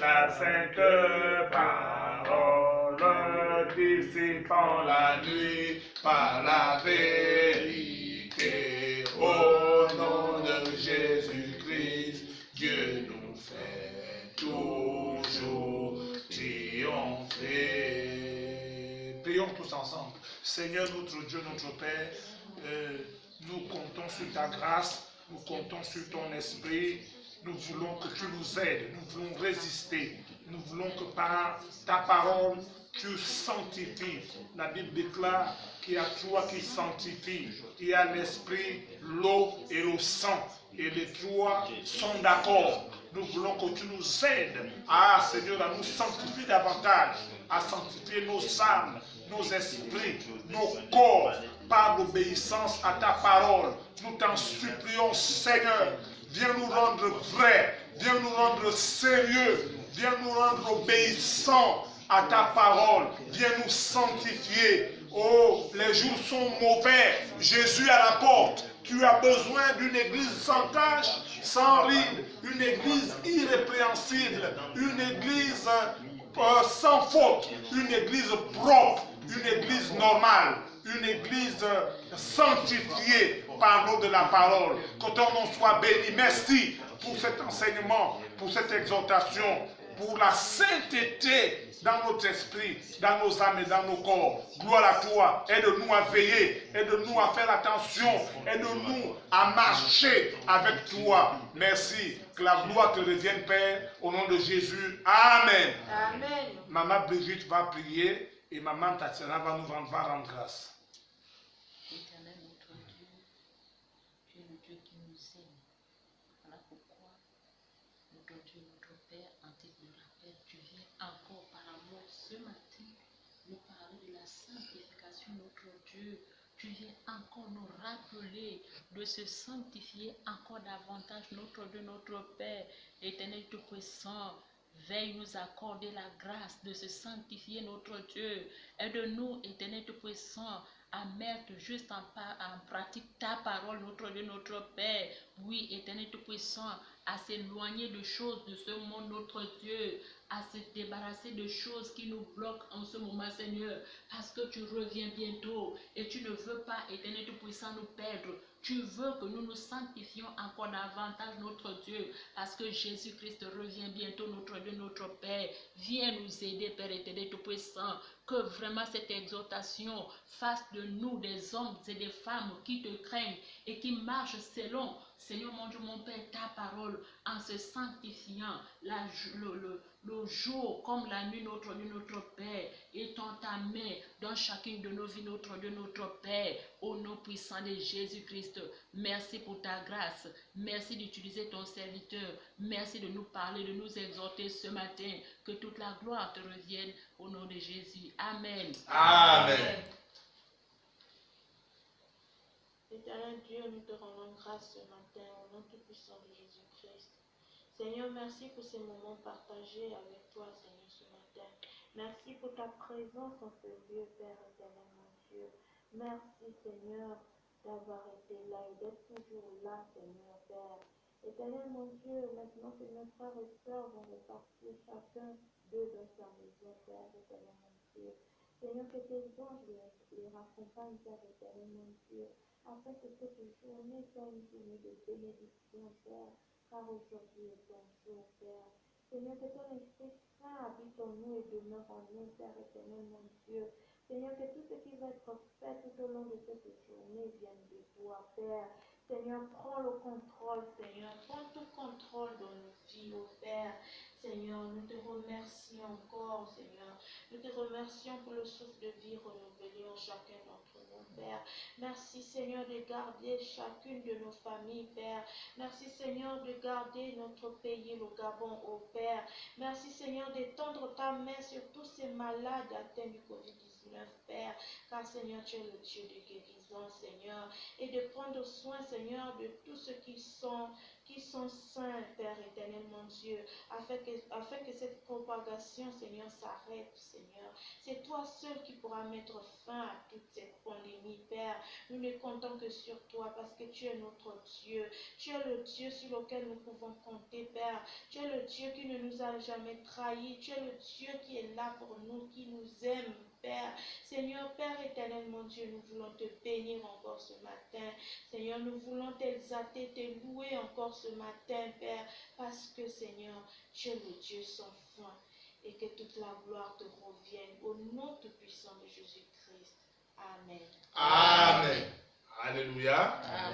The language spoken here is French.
ta sainte parole, dissipant la nuit par la vérité. Au nom de Jésus-Christ, Dieu nous fait toujours triompher. Prions tous ensemble. Seigneur notre Dieu, notre Père, nous comptons sur ta grâce, nous comptons sur ton esprit. Nous voulons que tu nous aides, nous voulons résister. Nous voulons que par ta parole, tu sanctifies. La Bible déclare qu'il y a toi qui sanctifie. Il y a l'esprit, l'eau et le sang. Et les trois sont d'accord. Nous voulons que tu nous aides, Seigneur, à nous sanctifier davantage, à sanctifier nos âmes, nos esprits, nos corps, par l'obéissance à ta parole. Nous t'en supplions, Seigneur, viens nous rendre vrais, viens nous rendre sérieux, viens nous rendre obéissants à ta parole, viens nous sanctifier. Oh, les jours sont mauvais, Jésus à la porte. Tu as besoin d'une église sans tache, sans ride, une église irrépréhensible, une église sans faute, une église propre, une église normale, une église sanctifiée par l'eau de la parole. Que ton nom soit béni. Merci pour cet enseignement, pour cette exhortation, pour la sainteté dans notre esprit, dans nos âmes et dans nos corps. Gloire à toi. Aide-nous à veiller, aide-nous à faire attention, aide-nous à marcher avec toi. Merci. Que la gloire te revienne, Père, au nom de Jésus. Amen. Amen. Maman Brigitte va prier et maman Tatiana va rendre grâce. Éternel notre Dieu, tu es le Dieu qui nous aime. Voilà pourquoi notre Dieu, notre Père, en tête de la paix, tu viens encore par amour ce matin nous parler de la sanctification, notre Dieu. Tu viens encore nous rappeler de se sanctifier encore davantage, notre Dieu, notre Père, éternel Tout-Puissant. Veille nous accorder la grâce de se sanctifier, notre Dieu. Aide-nous, éternel Tout-Puissant, à mettre juste en pratique ta parole, notre Dieu, notre Père. Oui, éternel Tout-Puissant, à s'éloigner de choses de ce monde, notre Dieu, à se débarrasser de choses qui nous bloquent en ce moment, Seigneur, parce que tu reviens bientôt et tu ne veux pas, éternel Tout-Puissant, nous perdre. Tu veux que nous nous sanctifions encore davantage, notre Dieu, parce que Jésus-Christ revient bientôt, notre Dieu, notre Père. Viens nous aider, Père éternel Tout-Puissant, que vraiment cette exhortation fasse de nous des hommes et des femmes qui te craignent et qui marchent selon, Seigneur mon Dieu, mon Père, ta parole, en se sanctifiant le jour comme la nuit, notre Dieu, notre Père, étend ta main dans chacune de nos vies, notre Dieu, notre Père, au nom puissant de Jésus-Christ. Merci pour ta grâce. Merci d'utiliser ton serviteur. Merci de nous parler, de nous exhorter ce matin. Que toute la gloire te revienne au nom de Jésus. Amen. Amen. Éternel Dieu, nous te rendons grâce ce matin au nom tout puissant de Jésus-Christ. Seigneur, merci pour ces moments partagés avec toi, Seigneur, ce matin. Merci pour ta présence en ce lieu, Père éternel, mon Dieu. Merci, Seigneur, d'avoir été là et d'être toujours là, Seigneur, Père. Éternel, mon Dieu, maintenant que nos frères et sœurs vont repartir chacun d'eux dans sa maison, Père éternel, mon Dieu. Seigneur, que tes anges les raccompagnent, Père éternel, mon Dieu, afin que cette journée soit une journée de bénédiction, Père, car aujourd'hui est ton jour, Père. Seigneur, que ton Esprit Saint habite en nous et demeure en nous, Père éternel, mon Dieu. Seigneur, que tout ce qui va être fait tout au long de cette journée vienne de toi, Père. Seigneur, prends le contrôle, Seigneur. Prends tout contrôle dans nos vies, oh Père. Seigneur, nous te remercions encore, Seigneur. Nous te remercions pour le souffle de vie renouvelé en chacun d'entre nous, Père. Merci, Seigneur, de garder chacune de nos familles, Père. Merci, Seigneur, de garder notre pays, le Gabon, oh Père. Merci, Seigneur, d'étendre ta main sur tous ces malades atteints du Covid-19. 19, Père, car Seigneur, tu es le Dieu de guérison, Seigneur, et de prendre soin, Seigneur, de tous ceux qui sont saints, Père éternel, mon Dieu, afin que cette propagation, Seigneur, s'arrête, Seigneur. C'est toi seul qui pourras mettre fin à toute cette pandémie, Père. Nous ne comptons que sur toi parce que tu es notre Dieu. Tu es le Dieu sur lequel nous pouvons compter, Père. Tu es le Dieu qui ne nous a jamais trahis. Tu es le Dieu qui est là pour nous, qui nous aime, Père. Seigneur, Père éternel, mon Dieu, nous voulons te bénir encore ce matin. Seigneur, nous voulons t'exalter, te louer encore ce matin, Père, parce que, Seigneur, tu es le Dieu sans fin et que toute la gloire te revienne au nom tout puissant de Jésus-Christ. Amen. Amen. Alléluia. Amen.